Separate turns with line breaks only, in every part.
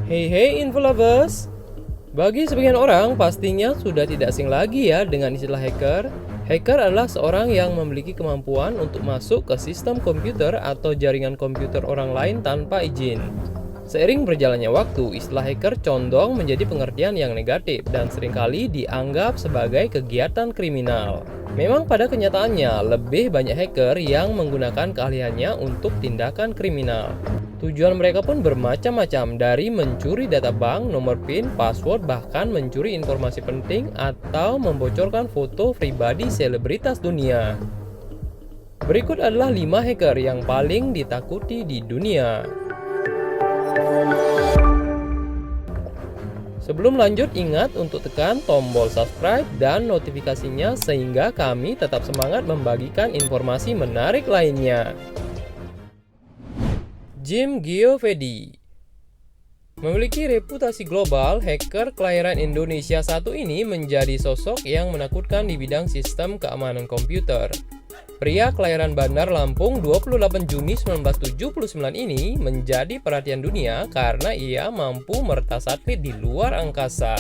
Hey hey info lovers. Bagi sebagian orang pastinya sudah tidak asing lagi ya dengan istilah hacker. Hacker adalah seorang yang memiliki kemampuan untuk masuk ke sistem komputer atau jaringan komputer orang lain tanpa izin. Seiring berjalannya waktu, istilah hacker condong menjadi pengertian yang negatif dan seringkali dianggap sebagai kegiatan kriminal. Memang pada kenyataannya, lebih banyak hacker yang menggunakan keahliannya untuk tindakan kriminal. Tujuan mereka pun bermacam-macam, dari mencuri data bank, nomor PIN, password, bahkan mencuri informasi penting atau membocorkan foto pribadi selebritas dunia. Berikut adalah 5 hacker yang paling ditakuti di dunia. Sebelum lanjut, ingat untuk tekan tombol subscribe dan notifikasinya sehingga kami tetap semangat membagikan informasi menarik lainnya. Jim Giovedi memiliki reputasi global. Hacker kelahiran Indonesia satu ini menjadi sosok yang menakutkan di bidang sistem keamanan komputer. Pria kelahiran Bandar Lampung 28 Juni 1979 ini menjadi perhatian dunia karena ia mampu meretas satelit di luar angkasa.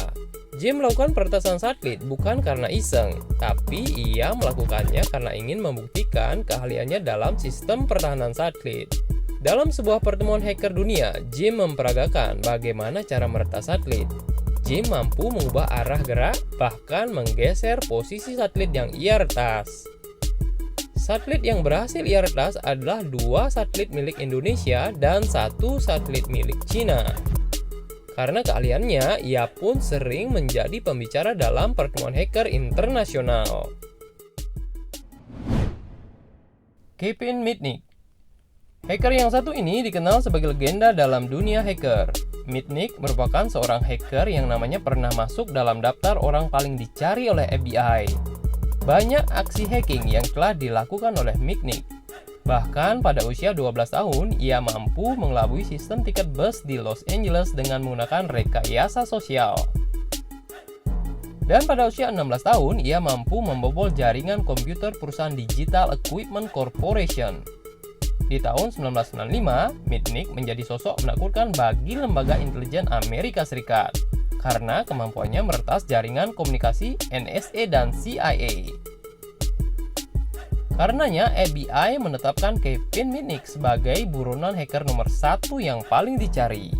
Jim melakukan peretasan satelit bukan karena iseng, tapi ia melakukannya karena ingin membuktikan keahliannya dalam sistem pertahanan satelit. Dalam sebuah pertemuan hacker dunia, Jim memperagakan bagaimana cara meretas satelit. Jim mampu mengubah arah gerak, bahkan menggeser posisi satelit yang ia retas. Satelit yang berhasil ia retas adalah 2 satelit milik Indonesia dan 1 satelit milik Cina. Karena keahliannya, ia pun sering menjadi pembicara dalam pertemuan hacker internasional. Kevin Mitnick. Hacker yang satu ini dikenal sebagai legenda dalam dunia hacker. Mitnick merupakan seorang hacker yang namanya pernah masuk dalam daftar orang paling dicari oleh FBI. Banyak aksi hacking yang telah dilakukan oleh Mitnick. Bahkan pada usia 12 tahun, ia mampu mengelabui sistem tiket bus di Los Angeles dengan menggunakan rekayasa sosial. Dan pada usia 16 tahun, ia mampu membobol jaringan komputer perusahaan Digital Equipment Corporation. Di tahun 1995, Mitnick menjadi sosok menakutkan bagi lembaga intelijen Amerika Serikat karena kemampuannya meretas jaringan komunikasi NSA dan CIA. Karenanya, FBI menetapkan Kevin Mitnick sebagai buronan hacker nomor 1 yang paling dicari.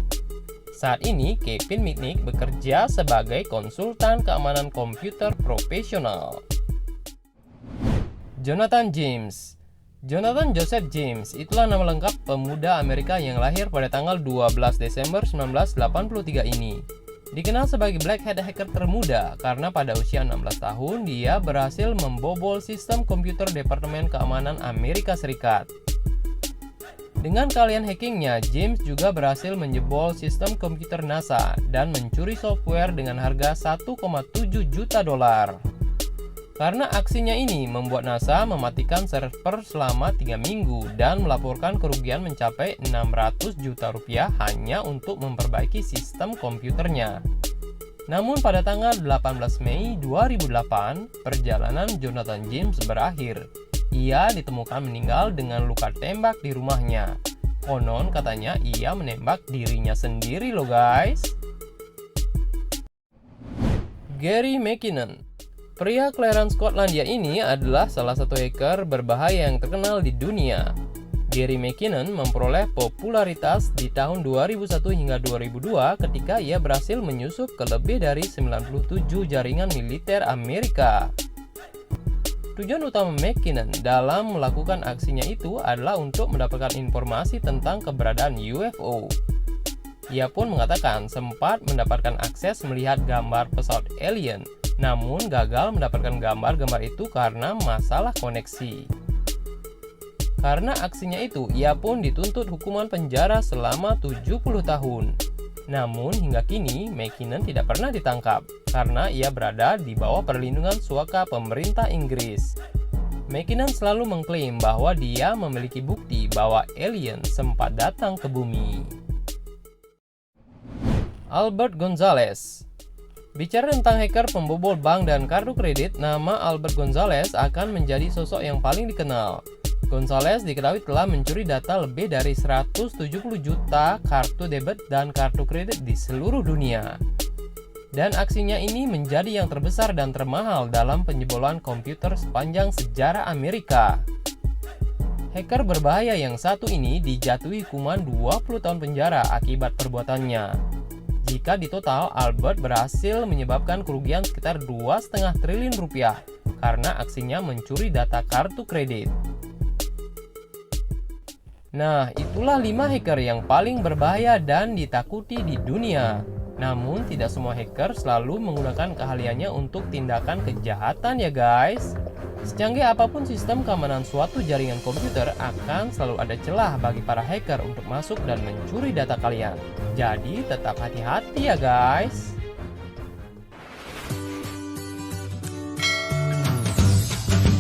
Saat ini, Kevin Mitnick bekerja sebagai konsultan keamanan komputer profesional. Jonathan James. Jonathan Joseph James itulah nama lengkap pemuda Amerika yang lahir pada tanggal 12 Desember 1983 ini. Dikenal sebagai Black Hat hacker termuda karena pada usia 16 tahun dia berhasil membobol sistem komputer Departemen Keamanan Amerika Serikat. Dengan keahlian hackingnya, James juga berhasil menjebol sistem komputer NASA dan mencuri software dengan harga 1,7 juta dolar. Karena aksinya ini membuat NASA mematikan server selama 3 minggu dan melaporkan kerugian mencapai 600 juta rupiah hanya untuk memperbaiki sistem komputernya. Namun pada tanggal 18 Mei 2008, perjalanan Jonathan James berakhir. Ia ditemukan meninggal dengan luka tembak di rumahnya. Konon katanya ia menembak dirinya sendiri loh guys. Gary McKinnon. Pria kelahiran Skotlandia ini adalah salah satu hacker berbahaya yang terkenal di dunia. Gary McKinnon memperoleh popularitas di tahun 2001 hingga 2002 ketika ia berhasil menyusup ke lebih dari 97 jaringan militer Amerika. Tujuan utama McKinnon dalam melakukan aksinya itu adalah untuk mendapatkan informasi tentang keberadaan UFO. Ia pun mengatakan sempat mendapatkan akses melihat gambar pesawat alien, namun gagal mendapatkan gambar-gambar itu karena masalah koneksi. Karena aksinya itu, ia pun dituntut hukuman penjara selama 70 tahun. Namun hingga kini, McKinnon tidak pernah ditangkap karena ia berada di bawah perlindungan suaka pemerintah Inggris. McKinnon selalu mengklaim bahwa dia memiliki bukti bahwa alien sempat datang ke bumi. Albert Gonzalez. Bicara tentang hacker pembobol bank dan kartu kredit, nama Albert Gonzalez akan menjadi sosok yang paling dikenal. Gonzales diketahui telah mencuri data lebih dari 170 juta kartu debit dan kartu kredit di seluruh dunia. Dan aksinya ini menjadi yang terbesar dan termahal dalam penjebolan komputer sepanjang sejarah Amerika. Hacker berbahaya yang satu ini dijatuhi hukuman 20 tahun penjara akibat perbuatannya. Jika di total, Albert berhasil menyebabkan kerugian sekitar 2,5 triliun rupiah karena aksinya mencuri data kartu kredit. Nah, itulah 5 hacker yang paling berbahaya dan ditakuti di dunia. Namun, tidak semua hacker selalu menggunakan keahliannya untuk tindakan kejahatan ya guys. Secanggih apapun sistem keamanan suatu jaringan komputer, akan selalu ada celah bagi para hacker untuk masuk dan mencuri data kalian. Jadi, tetap hati-hati ya guys.